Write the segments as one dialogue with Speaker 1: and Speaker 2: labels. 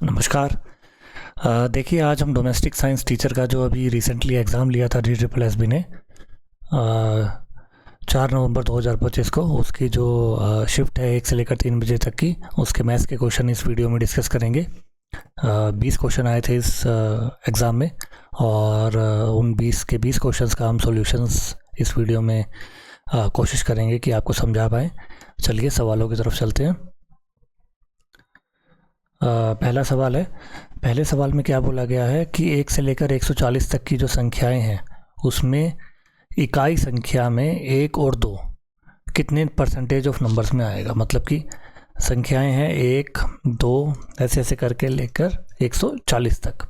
Speaker 1: नमस्कार। देखिए, आज हम डोमेस्टिक साइंस टीचर का जो अभी रिसेंटली एग्ज़ाम लिया था DSSB ने 4 नवंबर 2025 को, उसकी जो शिफ्ट है 1 से लेकर 3 बजे तक की, उसके मैथ्स के क्वेश्चन इस वीडियो में डिस्कस करेंगे। 20 क्वेश्चन आए थे इस एग्ज़ाम में और उन 20 के 20 क्वेश्चंस का हम सॉल्यूशंस इस वीडियो में कोशिश करेंगे कि आपको समझा पाएँ। चलिए सवालों की तरफ चलते हैं। पहला सवाल है। पहले सवाल में क्या बोला गया है कि 1 से लेकर 140 तक की जो संख्याएं हैं उसमें इकाई संख्या में 1 और 2 कितने परसेंटेज ऑफ नंबर्स में आएगा। मतलब कि संख्याएं हैं 1, 2 ऐसे ऐसे करके लेकर 140 तक।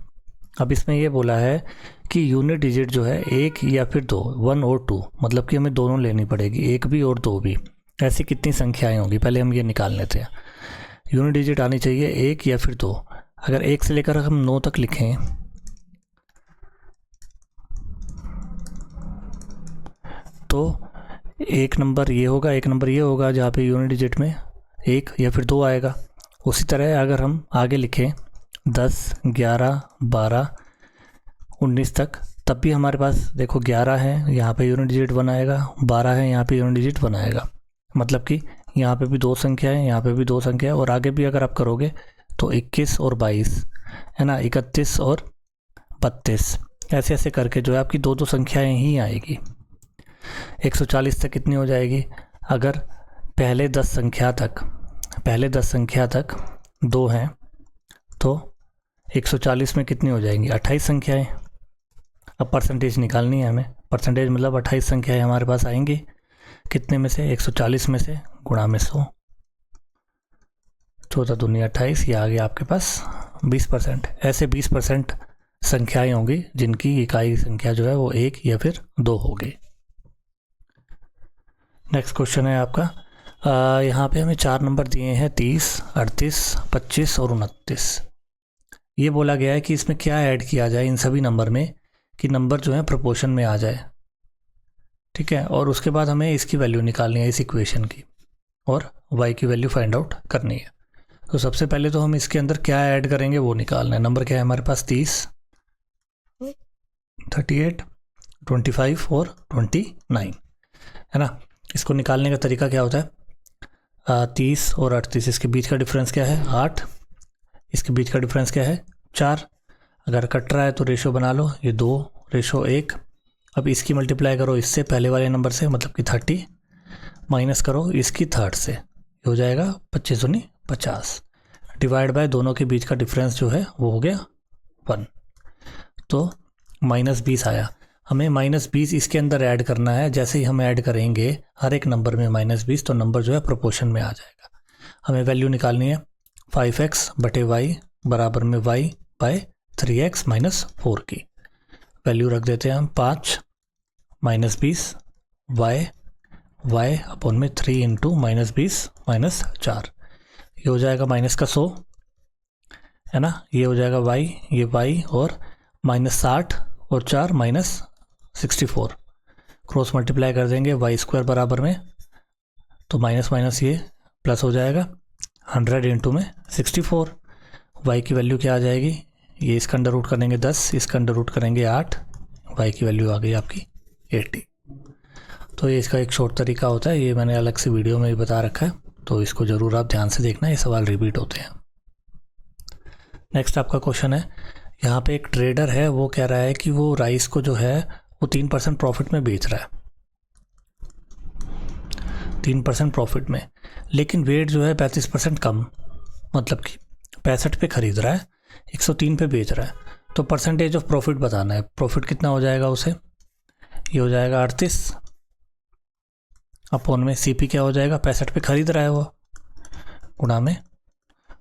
Speaker 1: अब इसमें ये बोला है कि यूनिट डिजिट जो है 1 या फिर 2, 1 और 2, मतलब कि हमें दोनों लेनी पड़ेगी, 1 भी और 2 भी। ऐसी कितनी संख्याएं होंगी, पहले हम ये निकाल लेते हैं। यूनिट डिजिट आनी चाहिए 1 या फिर 2। अगर 1 से लेकर हम 9 तक लिखें तो एक नंबर ये होगा, एक नंबर ये होगा जहाँ पे यूनिट डिजिट में 1 या फिर 2 आएगा। उसी तरह अगर हम आगे लिखें 10, 11, 12, 19 तक, तब भी हमारे पास देखो 11 है, यहाँ पे यूनिट डिजिट 1 आएगा, 12 है, यहाँ पे यूनिट डिजिट 1 आएगा। मतलब कि यहाँ पे भी 2 संख्या है, यहाँ पे भी 2 संख्या है, और आगे भी अगर आप करोगे तो 21 और 22 है ना, 31 और 32, ऐसे ऐसे करके जो है आपकी 2 संख्याएं ही आएगी। 140 तक कितनी हो जाएगी। अगर पहले 10 संख्या तक 2 हैं तो 140 में कितनी हो जाएंगी, 28 संख्याएं। अब परसेंटेज निकालनी है हमें। परसेंटेज मतलब 28 संख्याएं हमारे पास आएंगी कितने में से, 140 में से गुणा में 100, 14 दूनी 28, ये आ गया आपके पास 20%। ऐसे 20% संख्याएं होंगी जिनकी इकाई संख्या जो है वो 1 या फिर 2 होगी। नेक्स्ट क्वेश्चन है आपका। यहाँ पे हमें 4 नंबर दिए हैं, 30, 38, 25 और 29। ये बोला गया है कि इसमें क्या ऐड किया जाए इन सभी नंबर में कि नंबर जो है प्रोपोर्शन में आ जाए। ठीक है, और उसके बाद हमें इसकी वैल्यू निकालनी है, इस इक्वेशन की, और y की वैल्यू फाइंड आउट करनी है। तो सबसे पहले तो हम इसके अंदर क्या ऐड करेंगे वो निकालना है। नंबर क्या है हमारे पास, 30, 38, 25 और 29 है ना। इसको निकालने का तरीका क्या होता है, 30 और 38, इसके बीच का डिफरेंस क्या है 8, इसके बीच का डिफरेंस क्या है 4। अगर कट रहा है तो रेशो बना लो, ये 2:1। अब इसकी मल्टीप्लाई करो इससे, पहले वाले नंबर से, मतलब कि 30, माइनस करो इसकी थर्ड से, ये हो जाएगा 25 दूनी 50, डिवाइड बाय दोनों के बीच का डिफरेंस जो है वो हो गया 1। तो -20 आया। हमें -20 इसके अंदर ऐड करना है। जैसे ही हम ऐड करेंगे हर एक नंबर में -20, तो नंबर जो है प्रोपोर्शन में आ जाएगा। हमें वैल्यू निकालनी है 5x बटे y बराबर में y बाय 3x - 4 की। वैल्यू रख देते हैं हम 5 -20 y अपॉन में 3 इंटू -20 -4, ये हो जाएगा माइनस का 100 है ना। ये हो जाएगा y, ये y, और -60 और 4 -64, क्रॉस मल्टीप्लाई कर देंगे y² बराबर में, तो माइनस माइनस ये प्लस हो जाएगा 100 इंटू में 64। y की वैल्यू क्या आ जाएगी, ये इसका अंडर रूट करेंगे 10, इसका अंडर रूट करेंगे 8, y की वैल्यू आ गई आपकी 80। तो ये इसका एक शॉर्ट तरीका होता है, ये मैंने अलग से वीडियो में भी बता रखा है, तो इसको ज़रूर आप ध्यान से देखना, ये सवाल रिपीट होते हैं। नेक्स्ट आपका क्वेश्चन है। यहाँ पे एक ट्रेडर है, वो कह रहा है कि वो राइस को जो है वो 3% प्रॉफिट में बेच रहा है, 3% प्रॉफिट में, लेकिन वेट जो है 35% कम, मतलब कि 65 पे खरीद रहा है, 103 पे बेच रहा है। तो परसेंटेज ऑफ प्रॉफिट बताना है। प्रॉफिट कितना हो जाएगा उसे, ये हो जाएगा 38 अपॉन में CP क्या हो जाएगा, 65 पे खरीद रहा है वो, गुणा में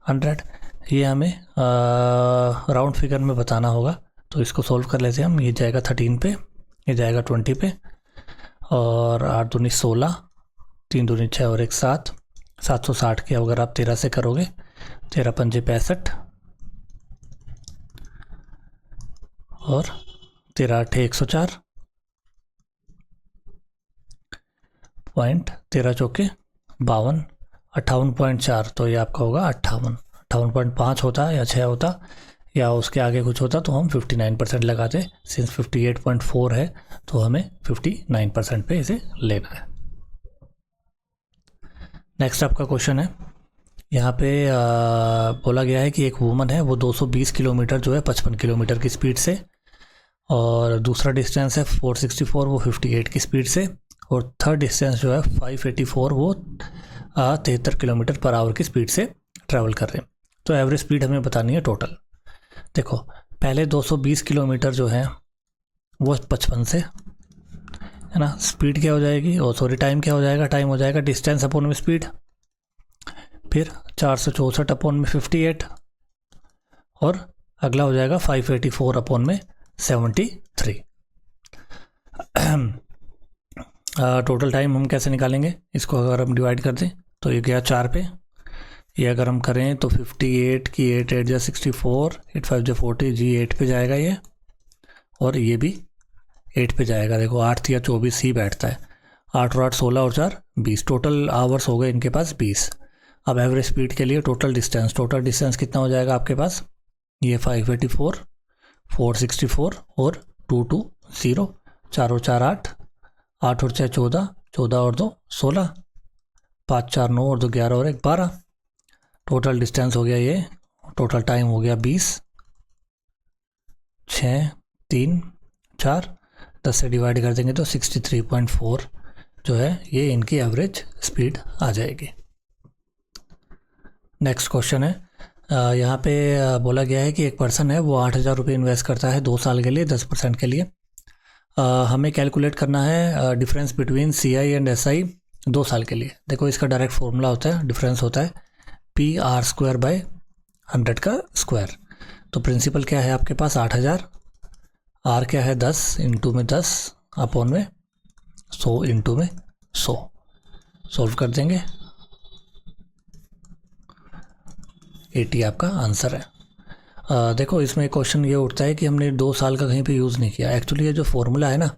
Speaker 1: 100। ये हमें राउंड फिगर में बताना होगा, तो इसको सोल्व कर लेते हैं हम। ये जाएगा 13 पे, ये जाएगा 20 पे, और 8 दूनी 16, 3 दूनी 6 और 1 7, 760 के अगर आप 13 से करोगे, 13 पंजे 65 और 13 8 104 पॉइंट, 13 चौके 52, 58.4, तो ये आपका होगा 58। 58.5 होता या 6 होता या उसके आगे कुछ होता तो हम 59% लगाते। सिंस 58.4 है तो हमें 59% पे इसे लेना है। नेक्स्ट आपका क्वेश्चन है, यहाँ पे बोला गया है कि एक वुमन है वो 220 किलोमीटर जो है 55 किलोमीटर की स्पीड से, और दूसरा डिस्टेंस है 464 वो 58 की स्पीड से, और थर्ड डिस्टेंस जो है 584 वो 73 किलोमीटर पर आवर की स्पीड से ट्रैवल कर रहे हैं। तो एवरेज स्पीड हमें बतानी है टोटल। देखो पहले 220 किलोमीटर जो है वो 55 से, है ना, स्पीड क्या हो जाएगी, और सॉरी टाइम क्या हो जाएगा, टाइम हो जाएगा डिस्टेंस अपॉन में स्पीड, फिर 464 अपॉन में 58, और अगला हो जाएगा 584 अपॉन में 73। टोटल टाइम हम कैसे निकालेंगे, इसको अगर हम डिवाइड कर दें तो ये गया 4 पे, ये अगर हम करें तो 58 की 8 8 जा 64, 8 5 जा 40 जी 8 पे जाएगा ये, और ये भी 8 पे जाएगा। देखो 8 या 24 ही बैठता है, 8 और 8 16 और 4 20, टोटल आवर्स हो गए इनके पास 20। अब एवरेज स्पीड के लिए टोटल डिस्टेंस कितना हो जाएगा आपके पास, ये 584, 464 और 220, 4 और 4 8, 8 और 6 14, 14 और 2 16, 5 4 9 और 2 11 और 1 12, टोटल डिस्टेंस हो गया ये, टोटल टाइम हो गया 20, 6 3 4, 10 से डिवाइड कर देंगे तो 63.4 जो है ये इनकी एवरेज स्पीड आ जाएगी। नेक्स्ट क्वेश्चन है, यहाँ पे बोला गया है कि एक पर्सन है वो 8,000 रुपये इन्वेस्ट करता है 2 साल के लिए 10% के लिए। हमें कैलकुलेट करना है difference between CI and SI 2 साल के लिए। देखो इसका डायरेक्ट फॉर्मूला होता है, डिफरेंस होता है PR²/100 का स्क्वायर। तो प्रिंसिपल क्या है आपके पास 8,000, R क्या है 10 इंटू में 10 अपॉन में 100 इंटू में 100, सॉल्व कर देंगे 80 आपका आंसर है। देखो इसमें क्वेश्चन ये उठता है कि हमने 2 साल का कहीं पे यूज़ नहीं किया। एक्चुअली ये जो फॉर्मूला है ना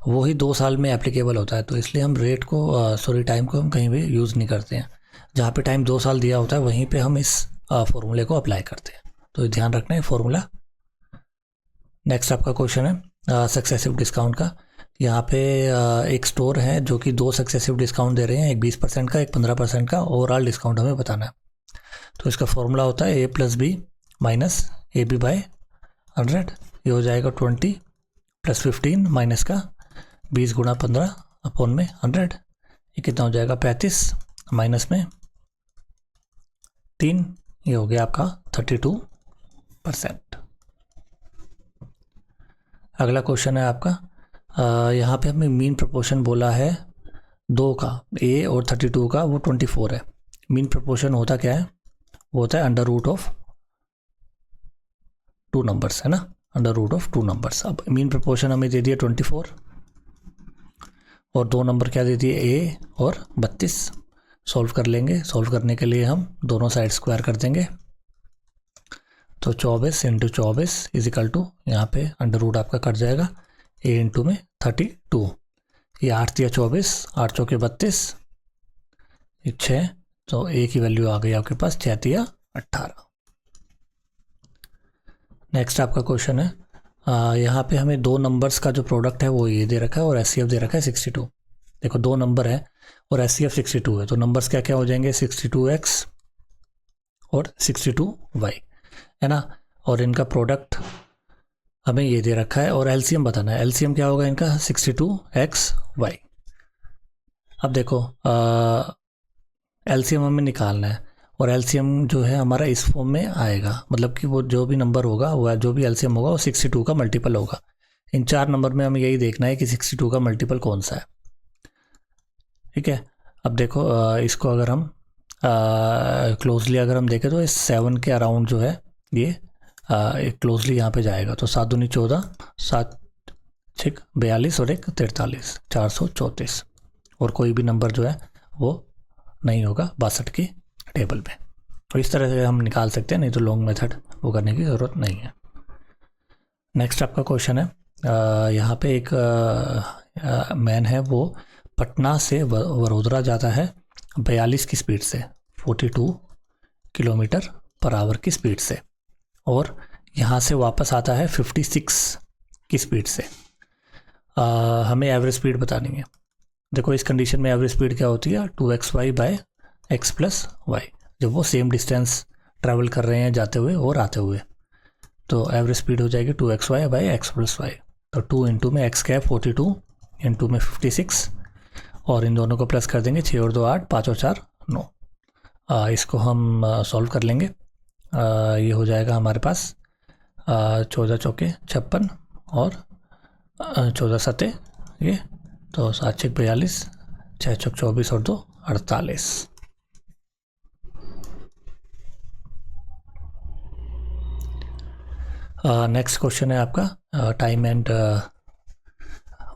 Speaker 1: वो ही 2 साल में एप्लीकेबल होता है, तो इसलिए हम रेट को टाइम को हम कहीं भी यूज़ नहीं करते हैं। जहाँ पे टाइम 2 साल दिया होता है वहीं पे हम इस फॉर्मूले को अप्लाई करते हैं, तो ध्यान रखना है फॉर्मूला। नेक्स्ट आपका क्वेश्चन है सक्सेसिव डिस्काउंट का। यहाँ पे एक स्टोर है जो कि 2 सक्सेसिव डिस्काउंट दे रहे हैं, एक 20% का एक 15% का, ओवरऑल डिस्काउंट हमें बताना है। तो इसका फॉर्मूला होता है A+B माइनस AB/100, ये हो जाएगा 20 + 15 माइनस का 20 × 15 अपॉन में 100, ये कितना हो जाएगा 35 माइनस में 3, ये हो गया आपका 32%। अगला क्वेश्चन है आपका, यहाँ पे हमें मीन प्रोपोर्शन बोला है 2 का, A और 32 का, वो 24 है। मीन प्रोपोर्शन होता क्या है, वो होता है √2 नंबर्स, है ना, √2 नंबर्स। अब मीन प्रोपोर्शन हमें दे दिया 24 और 2 नंबर क्या दे दिए A और 32। सॉल्व कर लेंगे, सॉल्व करने के लिए हम दोनों साइड स्क्वायर कर देंगे, तो 24 × 24 इजिकल टू यहाँ पे √ आपका कट जाएगा A इंटू में 32, ये 8 या 24, 8 चौके 32, 6, तो A की वैल्यू आ गई आपके पास 6 या 18। नेक्स्ट आपका क्वेश्चन है, यहाँ पे हमें 2 नंबर्स का जो प्रोडक्ट है वो ये दे रखा है और SCF दे रखा है 62। देखो 2 नंबर है और SCF 62 है, तो नंबर्स क्या क्या हो जाएंगे 62x और 62y, है ना, और इनका प्रोडक्ट हमें ये दे रखा है और LCM बताना है। LCM क्या होगा इनका 62xy। अब देखो LCM हमें निकालना है और LCM जो है हमारा इस फॉर्म में आएगा, मतलब कि वो जो भी नंबर होगा वो जो भी LCM होगा वो 62 का मल्टीपल होगा। इन 4 नंबर में हमें यही देखना है कि 62 का मल्टीपल कौन सा है, ठीक है। अब देखो इसको अगर हम क्लोजली अगर हम देखें तो इस 7 के अराउंड जो है ये क्लोजली यहाँ पे जाएगा, तो 7 दूनी 14, 7 6 42 और 1 43, 434, और कोई भी नंबर जो है वो नहीं होगा 62 की टेबल में। तो इस तरह से हम निकाल सकते हैं, नहीं तो लॉन्ग मेथड वो करने की ज़रूरत नहीं है। नेक्स्ट आपका क्वेश्चन है, यहाँ पे एक मैन है वो पटना से वडोदरा जाता है 42 की स्पीड से 42 किलोमीटर पर आवर की स्पीड से, और यहाँ से वापस आता है 56 की स्पीड से। हमें एवरेज स्पीड बतानी है। देखो इस कंडीशन में एवरेज स्पीड क्या होती है, 2xy bye x plus Y, जब वो सेम डिस्टेंस ट्रैवल कर रहे हैं जाते हुए और आते हुए। तो एवरेज स्पीड हो जाएगी 2xy bye x plus Y. तो 2 इंटू में एक्स कैप 42, इंटू में 56, और इन दोनों को प्लस कर देंगे, 6 और 2 8, 5 और 4 9। इसको हम सॉल्व कर लेंगे। ये हो जाएगा हमारे पास 14 चौके 56 और 14 सते ये, तो 7 छक 42, 6 चौक 24 और 2 48। नेक्स्ट क्वेश्चन है आपका टाइम एंड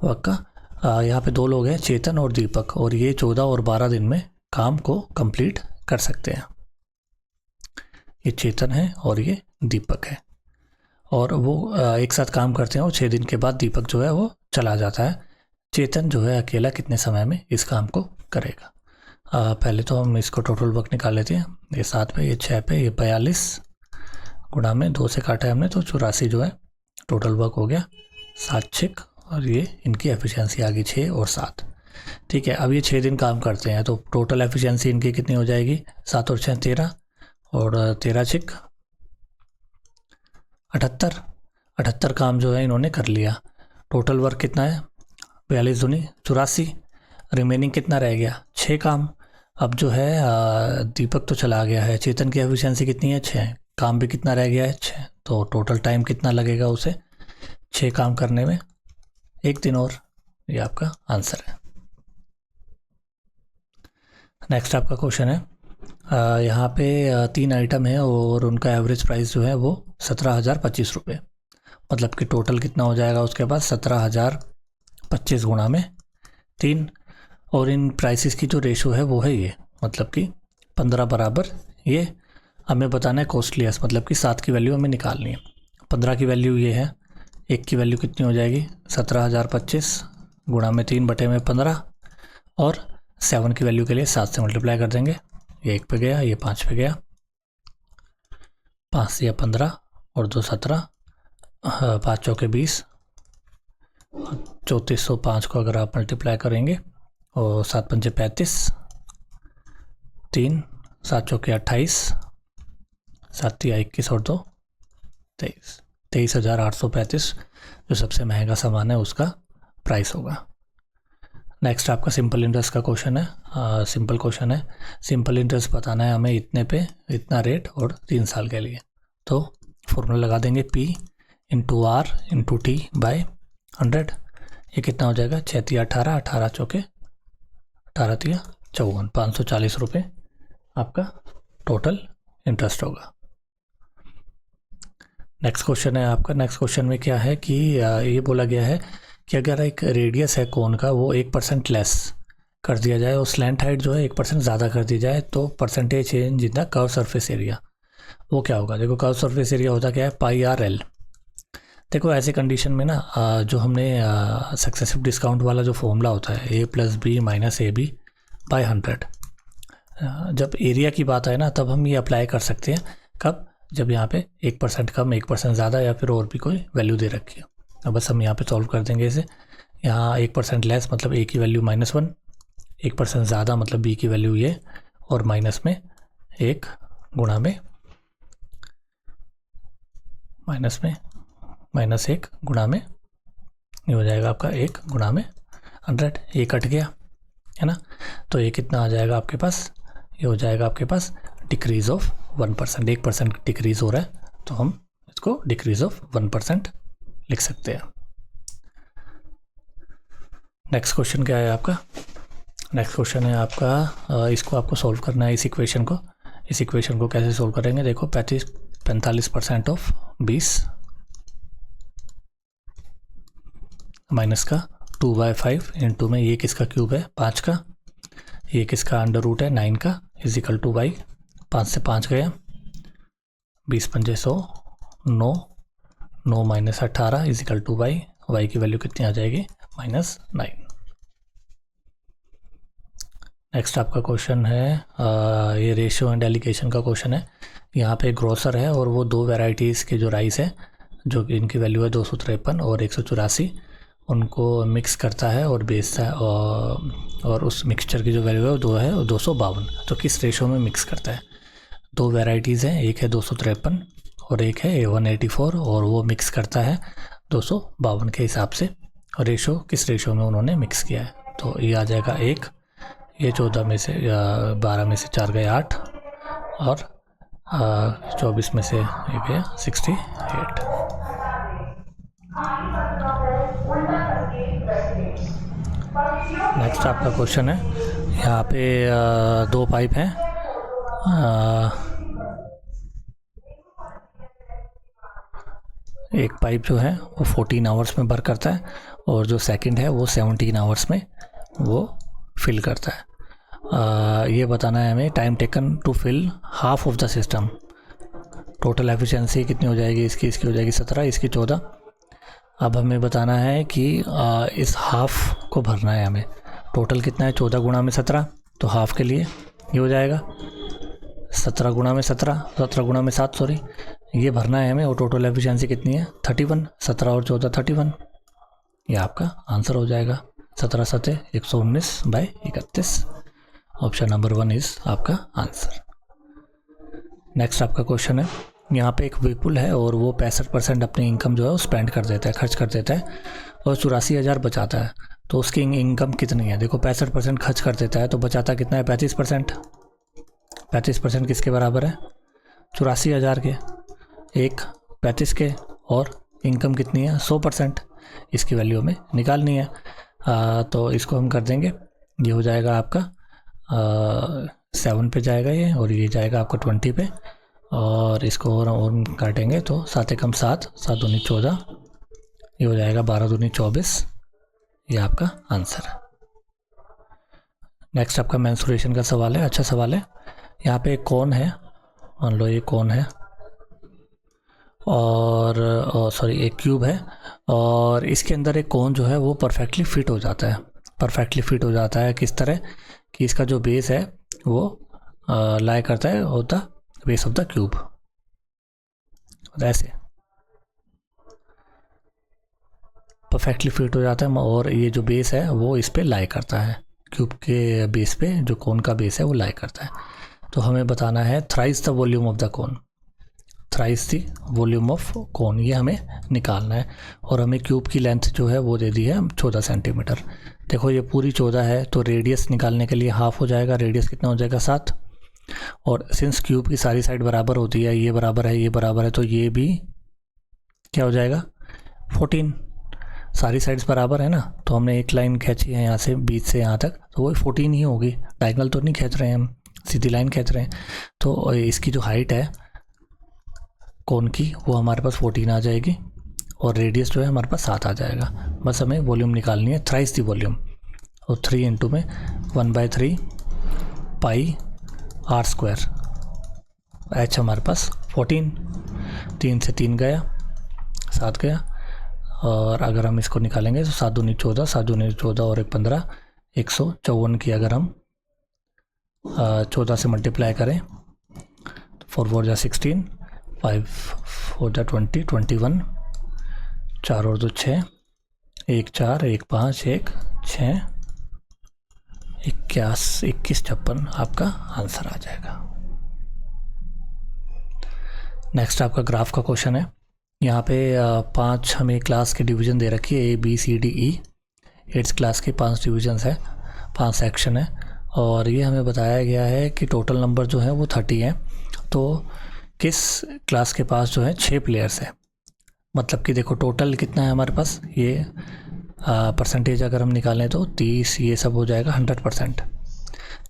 Speaker 1: वर्क का। यहाँ पे 2 लोग हैं, चेतन और दीपक, और ये 14 और 12 दिन में काम को कंप्लीट कर सकते हैं। ये चेतन है और ये दीपक है, और वो एक साथ काम करते हैं, और 6 दिन के बाद दीपक जो है वो चला जाता है। चेतन जो है अकेला कितने समय में इस काम को करेगा। पहले तो हम इसको टोटल वर्क निकाल लेते हैं। ये 7 पे, ये 6 पे, ये 42 गुणा में 2 से काटा है हमने, तो 84 जो है टोटल वर्क हो गया। 7 छक, और ये इनकी एफिशिएंसी आ गई 6 और 7। ठीक है, अब ये 6 दिन काम करते हैं, तो टोटल एफिशिएंसी इनकी कितनी हो जाएगी, 7 और 6 13, और 13 छक 78 काम जो है इन्होंने कर लिया। टोटल वर्क कितना है, 42 दूनी 84, रिमेनिंग कितना रह गया, 6 काम। अब जो है दीपक तो चला गया है, चेतन की एफिशिएंसी कितनी है, 6, काम भी कितना रह गया है, 6, तो टोटल टाइम कितना लगेगा उसे 6 काम करने में, 1 दिन और। ये आपका आंसर है। नेक्स्ट आपका क्वेश्चन है, यहाँ पे 3 आइटम है और उनका एवरेज प्राइस जो है वो 17,025 रुपये। मतलब कि टोटल कितना हो जाएगा उसके पास, 17,025 गुणा में 3, और इन प्राइसेस की जो रेशो है वो है ये, मतलब कि 15 बराबर ये। हमें बताना है कॉस्टलीस्ट, मतलब कि 7 की वैल्यू हमें निकालनी है। 15 की वैल्यू ये है, 1 की वैल्यू कितनी हो जाएगी, 17,025 गुणा में 3 बटे में 15, और 7 की वैल्यू के लिए 7 से मल्टीप्लाई कर देंगे। ये 1 पे गया, ये 5 पे गया, 5 से 15 और 2 17, 5 चौके 20, 3405 को अगर आप मल्टीप्लाई करेंगे, और 7 पंचे 35, 3 7 चौके 28, 7 तिया 21 और 2 23, 23,835 जो सबसे महंगा सामान है उसका प्राइस होगा। नेक्स्ट आपका सिंपल इंटरेस्ट का क्वेश्चन है। सिंपल क्वेश्चन है, सिंपल इंटरेस्ट बताना है हमें इतने पे इतना रेट और 3 साल के लिए। तो फॉर्मूला लगा देंगे P into R into T by 100। ये कितना हो जाएगा, 6 तिया 18, 18 चौके 18 तिया 54, 540 रुपये आपका टोटल इंटरेस्ट होगा। नेक्स्ट क्वेश्चन है आपका, नेक्स्ट क्वेश्चन में क्या है कि ये बोला गया है कि अगर एक रेडियस है कोन का वो 1% लेस कर दिया जाए और स्लैंट हाइट जो है 1% ज़्यादा कर दी जाए, तो percentage change in the curve surface area वो क्या होगा। देखो कर्व सरफेस एरिया होता क्या है, पाई आर एल। देखो ऐसे कंडीशन में ना जो हमने सक्सेसिव डिस्काउंट वाला जो फॉर्मूला होता है A plus B minus A B by 100, जब एरिया की बात आए ना तब हम ये अप्लाई कर सकते हैं। कब, जब यहाँ पे 1% कम 1% ज़्यादा या फिर और भी कोई वैल्यू दे रखी है। अब बस हम यहाँ पे सॉल्व कर देंगे इसे। यहाँ 1% लेस मतलब ए की वैल्यू -1, 1% ज़्यादा मतलब बी की वैल्यू ये, और माइनस में 1 गुणा में -1 गुणा में ये हो जाएगा आपका 1 गुणा में 100। ये कट गया है ना, तो ये कितना आ जाएगा आपके पास, ये हो जाएगा आपके पास डिक्रीज़ ऑफ 1%। 1% डिक्रीज़ हो रहा है तो हम इसको डिक्रीज़ ऑफ 1% लिख सकते हैं। नेक्स्ट क्वेश्चन क्या है आपका, नेक्स्ट क्वेश्चन है आपका इसको आपको सॉल्व करना है इस इक्वेशन को। इस इक्वेशन को कैसे सॉल्व करेंगे, देखो 45% ऑफ 20 माइनस का 2/5 इंटू में ये किसका क्यूब है 5 का, ये किसका अंडर रूट है 9 का, इज इक्वल टू y। 5 से 5 गया, 20 पंजे 100, 9 9 minus 18 is equal to y। y की वैल्यू कितनी आ जाएगी, -9। नेक्स्ट आपका क्वेश्चन है ये रेशियो एंड एलिगेशन का क्वेश्चन है। यहाँ पे ग्रोसर है और वो दो वैरायटीज़ के जो राइस है जो कि इनकी वैल्यू है 253 और 184, उनको मिक्स करता है और बेचता है, और उस मिक्सचर की जो वैल्यू है वो 252। तो किस रेशो में मिक्स करता है? दो वैरायटीज़ हैं, एक है 253 और एक है A184, और वो मिक्स करता है 252 के हिसाब से। और रेशो किस रेशो में उन्होंने मिक्स किया है? तो ये आ जाएगा 1, ये 14 में से 12 में से 4 गए 8, और 24 में से एक गया 68। नेक्स्ट आपका क्वेश्चन है, यहाँ पे दो पाइप हैं, एक पाइप जो है वो 14 आवर्स में भर करता है और जो सेकंड है वो 17 आवर्स में वो फिल करता है। ये बताना है हमें time taken to fill half of the system. Total efficiency कितनी हो जाएगी इसकी हो जाएगी 17, इसकी 14। अब हमें बताना है कि इस हाफ को भरना है हमें। टोटल कितना है? 14 गुणा में 17, तो हाफ के लिए ये हो जाएगा 17 गुणा में 7 सॉरी, ये भरना है हमें। और टोटल एफिशिएंसी कितनी है? 31। 17 और 14 31, ये आपका आंसर हो जाएगा। 17 7 119/31। ऑप्शन नंबर 1 इज़ आपका आंसर। नेक्स्ट आपका क्वेश्चन है, यहाँ पे एक विपुल है और वो 65% अपनी इनकम जो है वो स्पेंड कर देता है, खर्च कर देता है, और 84,000 बचाता है। तो उसकी इनकम कितनी है? देखो 65% खर्च कर देता है तो बचाता कितना है? 35%। 35% किसके बराबर है? 84,000 के। एक 35 के, और इनकम कितनी है? 100%। इसकी वैल्यू हमें निकालनी है। तो इसको हम कर देंगे, ये हो जाएगा आपका 7 पे जाएगा ये, और ये जाएगा आपका 20 पे, और इसको और काटेंगे तो 7 एकम 7, 7 दूनी 14, ये हो जाएगा 12 दूनी 24। ये आपका आंसर है। नेक्स्ट आपका मेंसुरेशन का सवाल है, अच्छा सवाल है। यहाँ पे एक कोन है, मान लो ये कोन है, और सॉरी एक क्यूब है, और इसके अंदर एक कोन जो है वो परफेक्टली फिट हो जाता है। परफेक्टली फिट हो जाता है किस तरह कि इसका जो बेस है वो लाई करता है on the base of the cube, ऐसे परफेक्टली फिट हो जाता है, और ये जो बेस है वो इस पे लाई करता है, क्यूब के बेस पे जो कोन का बेस है वो लाई करता है। तो हमें बताना है thrice the volume of the cone, thrice the volume of cone, ये हमें निकालना है। और हमें क्यूब की लेंथ जो है वो दे दी है 14 सेंटीमीटर। देखो ये पूरी 14 है, तो रेडियस निकालने के लिए हाफ हो जाएगा। रेडियस कितना हो जाएगा? 7। और सिंस क्यूब की सारी साइड बराबर होती है, ये बराबर है, ये बराबर है, तो ये भी क्या हो जाएगा? 14। सारी साइड्स बराबर है ना, तो हमने एक लाइन खींची है यहाँ से बीच से यहाँ तक, तो वो 14 ही होगी। डायगोनल तो नहीं खींच रहे हैं हम, सीधी लाइन खींच रहे हैं। तो इसकी जो हाइट है कोन की वो हमारे पास 14 आ जाएगी, और रेडियस जो है हमारे पास 7 आ जाएगा। बस हमें वॉल्यूम निकालनी है, थ्राइस दी वॉल्यूम। और 3 इंटू में 1/3 पाई r स्क्वायर, h हमारे पास 14, 3 से 3 गया 7 गया, और अगर हम इसको निकालेंगे तो 7 दूनी 14, 7 दूनी 14 और 1 15, 154 की अगर हम 14 से मल्टीप्लाई करें तो 4 4 जा 16, 5 4 जा 20, 21, 4 और 2 6, 1 4 1 5 1 6, 21 56 आपका आंसर आ जाएगा। नेक्स्ट आपका ग्राफ का क्वेश्चन है। यहाँ पे 5 हमें क्लास के डिवीज़न दे रखी है, ABCDE। 8th क्लास के 5 डिवीजन्स है, 5 सेक्शन है, और ये हमें बताया गया है कि टोटल नंबर जो है वो 30 है। तो किस क्लास के पास जो है 6 प्लेयर्स है? मतलब कि देखो टोटल कितना है हमारे पास, ये परसेंटेज अगर हम निकालें तो 30, ये सब हो जाएगा 100%,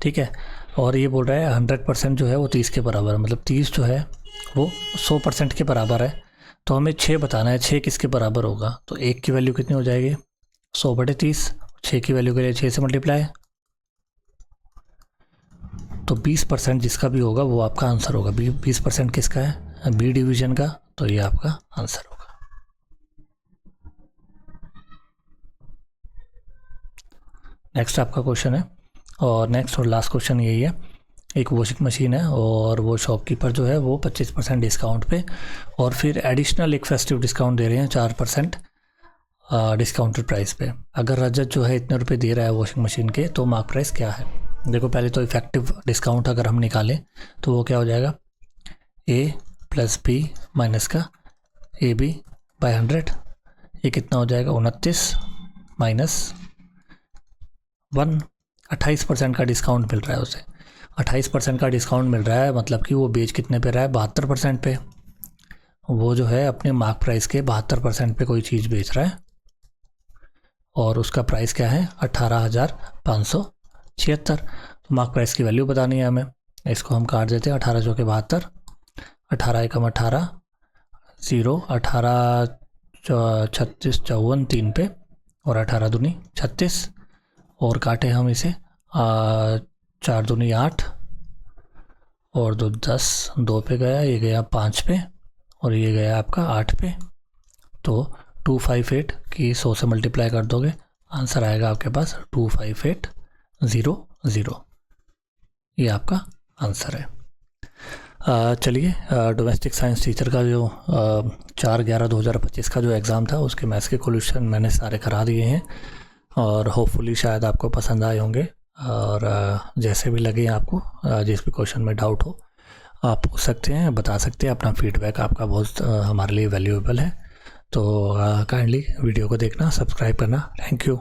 Speaker 1: ठीक है। और ये बोल रहा है 100% जो है वो 30 के बराबर है, मतलब 30 जो है वो 100% के बराबर है। तो हमें 6 बताना है, 6 किसके बराबर होगा? तो 1 की वैल्यू कितनी हो जाएगी? 100/30। 6 की वैल्यू के लिए 6 से मल्टीप्लाई, तो 20% जिसका भी होगा वो आपका आंसर होगा। 20% किसका है? बी डिवीजन का, तो ये आपका आंसर होगा। नेक्स्ट आपका क्वेश्चन है, और नेक्स्ट और लास्ट क्वेश्चन यही है, एक वॉशिंग मशीन है और वो शॉपकीपर जो है वो 25% डिस्काउंट पे और फिर एडिशनल एक फेस्टिव डिस्काउंट दे रहे हैं 4% डिस्काउंटेड प्राइस पे। अगर रजत जो है इतने रुपए दे रहा है वॉशिंग मशीन के, तो मार्क प्राइस क्या है? देखो पहले तो इफेक्टिव डिस्काउंट अगर हम निकालें तो वो क्या हो जाएगा, ए प्लस बी माइनस का ए बी बाई 100, ये कितना हो जाएगा 29 माइनस 1, 28% का डिस्काउंट मिल रहा है उसे। 28% का डिस्काउंट मिल रहा है मतलब कि वो बेच कितने पे रहा है, 72% पे। वो जो है अपने मार्क प्राइस के 72% पे कोई चीज़ बेच रहा है और उसका प्राइस क्या है 18,576। तो मार्क प्राइस की वैल्यू बतानी है हमें, इसको हम काट देते हैं 18 जो के 72, 18 एकम 18, 0, 18 36 54 3 पे और 18 दूनी 36 और काटे हम इसे 4 दूनी 8 और 2 10, 2 पे गया, ये गया 5 पे और ये गया आपका 8 पे। तो 258 की 100 से मल्टीप्लाई कर दोगे, आंसर आएगा आपके पास 25800। ये आपका आंसर है। चलिए डोमेस्टिक साइंस टीचर का जो 4/11/2025 का जो एग्ज़ाम था उसके मैथ्स के क्वेश्चन मैंने सारे करा दिए हैं और होपफुली शायद आपको पसंद आए होंगे। और जैसे भी लगे आपको, जिस भी क्वेश्चन में डाउट हो आप पूछ सकते हैं, बता सकते हैं। अपना फीडबैक आपका बहुत हमारे लिए वैल्यूएबल है। तो काइंडली वीडियो को देखना, सब्सक्राइब करना। Thank you.